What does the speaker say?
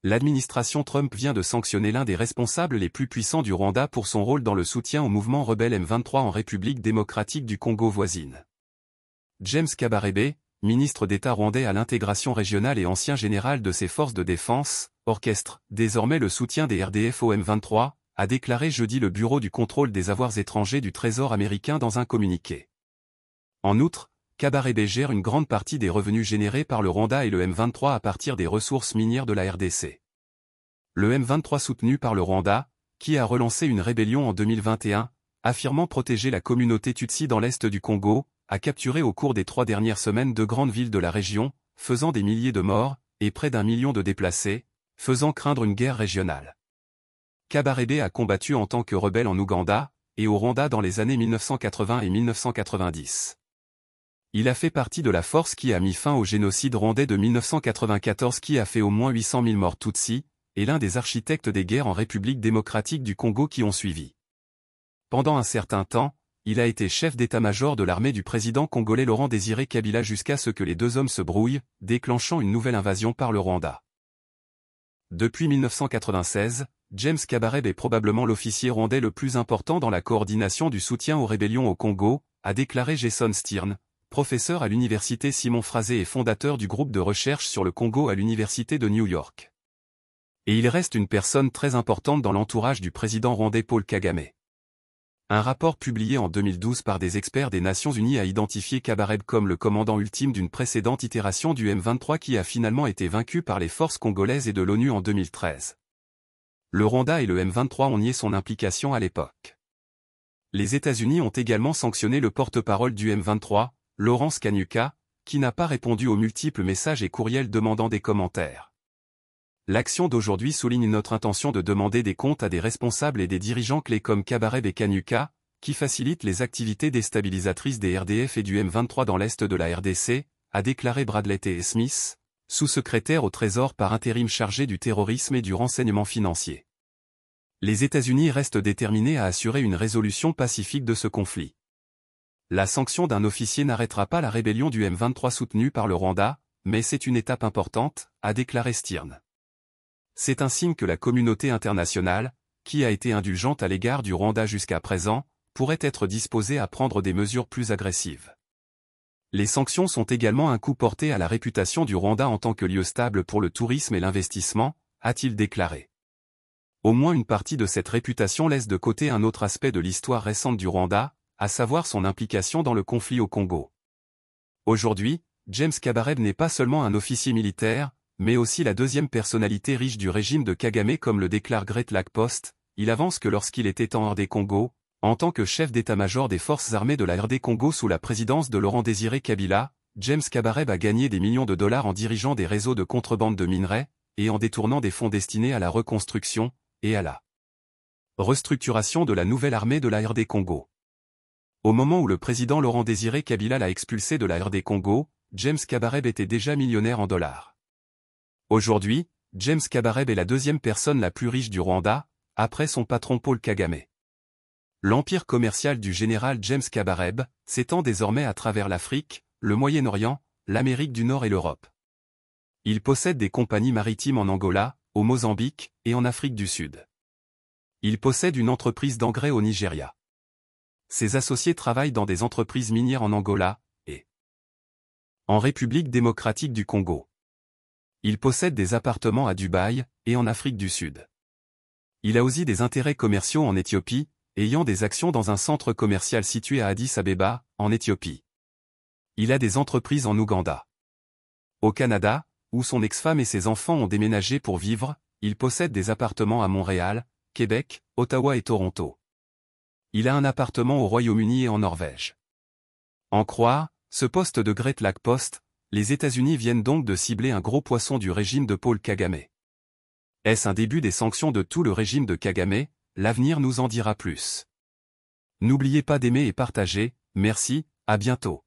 L'administration Trump vient de sanctionner l'un des responsables les plus puissants du Rwanda pour son rôle dans le soutien au mouvement rebelle M23 en République démocratique du Congo voisine. James Kabarebe, ministre d'État rwandais à l'intégration régionale et ancien général de ses forces de défense, orchestre désormais le soutien des RDF au M23, a déclaré jeudi le Bureau du contrôle des avoirs étrangers du Trésor américain dans un communiqué. En outre, Kabarebe gère une grande partie des revenus générés par le Rwanda et le M23 à partir des ressources minières de la RDC. Le M23 soutenu par le Rwanda, qui a relancé une rébellion en 2021, affirmant protéger la communauté Tutsi dans l'est du Congo, a capturé au cours des 3 dernières semaines 2 grandes villes de la région, faisant des milliers de morts, et près d'1 million de déplacés, faisant craindre une guerre régionale. Kabarebe a combattu en tant que rebelle en Ouganda, et au Rwanda dans les années 1980 et 1990. Il a fait partie de la force qui a mis fin au génocide rwandais de 1994 qui a fait au moins 800 000 morts Tutsis, et l'un des architectes des guerres en République démocratique du Congo qui ont suivi. Pendant un certain temps, il a été chef d'état-major de l'armée du président congolais Laurent Désiré Kabila jusqu'à ce que les 2 hommes se brouillent, déclenchant une nouvelle invasion par le Rwanda. Depuis 1996, James Kabarebe est probablement l'officier rwandais le plus important dans la coordination du soutien aux rébellions au Congo, a déclaré Jason Stirn, professeur à l'université Simon Fraser et fondateur du groupe de recherche sur le Congo à l'université de New York. Et il reste une personne très importante dans l'entourage du président rwandais Paul Kagame. Un rapport publié en 2012 par des experts des Nations Unies a identifié Kabarebe comme le commandant ultime d'une précédente itération du M23 qui a finalement été vaincu par les forces congolaises et de l'ONU en 2013. Le Rwanda et le M23 ont nié son implication à l'époque. Les États-Unis ont également sanctionné le porte-parole du M23, Lawrence Kanyuka, qui n'a pas répondu aux multiples messages et courriels demandant des commentaires. L'action d'aujourd'hui souligne notre intention de demander des comptes à des responsables et des dirigeants clés comme Kabarebe et Kanyuka, qui facilitent les activités déstabilisatrices des RDF et du M23 dans l'est de la RDC, a déclaré Bradley T. Smith, sous-secrétaire au Trésor par intérim chargé du terrorisme et du renseignement financier. Les États-Unis restent déterminés à assurer une résolution pacifique de ce conflit. La sanction d'un officier n'arrêtera pas la rébellion du M23 soutenue par le Rwanda, mais c'est une étape importante, a déclaré Stirn. C'est un signe que la communauté internationale, qui a été indulgente à l'égard du Rwanda jusqu'à présent, pourrait être disposée à prendre des mesures plus agressives. Les sanctions sont également un coup porté à la réputation du Rwanda en tant que lieu stable pour le tourisme et l'investissement, a-t-il déclaré. Au moins une partie de cette réputation laisse de côté un autre aspect de l'histoire récente du Rwanda, à savoir son implication dans le conflit au Congo. Aujourd'hui, James Kabarebe n'est pas seulement un officier militaire, mais aussi la 2e personnalité riche du régime de Kagame comme le déclare Great Lake Post. Il avance que lorsqu'il était en RD Congo, en tant que chef d'état-major des forces armées de la RD Congo sous la présidence de Laurent Désiré Kabila, James Kabarebe a gagné des millions de dollars en dirigeant des réseaux de contrebande de minerais, et en détournant des fonds destinés à la reconstruction, et à la restructuration de la nouvelle armée de la RD Congo. Au moment où le président Laurent Désiré Kabila l'a expulsé de la RD Congo, James Kabarebe était déjà millionnaire en dollars. Aujourd'hui, James Kabarebe est la 2e personne la plus riche du Rwanda, après son patron Paul Kagame. L'empire commercial du général James Kabarebe s'étend désormais à travers l'Afrique, le Moyen-Orient, l'Amérique du Nord et l'Europe. Il possède des compagnies maritimes en Angola, au Mozambique et en Afrique du Sud. Il possède une entreprise d'engrais au Nigeria. Ses associés travaillent dans des entreprises minières en Angola et en République démocratique du Congo. Il possède des appartements à Dubaï et en Afrique du Sud. Il a aussi des intérêts commerciaux en Éthiopie, ayant des actions dans un centre commercial situé à Addis Abeba, en Éthiopie. Il a des entreprises en Ouganda. Au Canada, où son ex-femme et ses enfants ont déménagé pour vivre, il possède des appartements à Montréal, Québec, Ottawa et Toronto. Il a un appartement au Royaume-Uni et en Norvège. En croire, ce poste de Great Lake Post, les États-Unis viennent donc de cibler un gros poisson du régime de Paul Kagame. Est-ce un début des sanctions de tout le régime de Kagame? L'avenir nous en dira plus. N'oubliez pas d'aimer et partager, merci, à bientôt.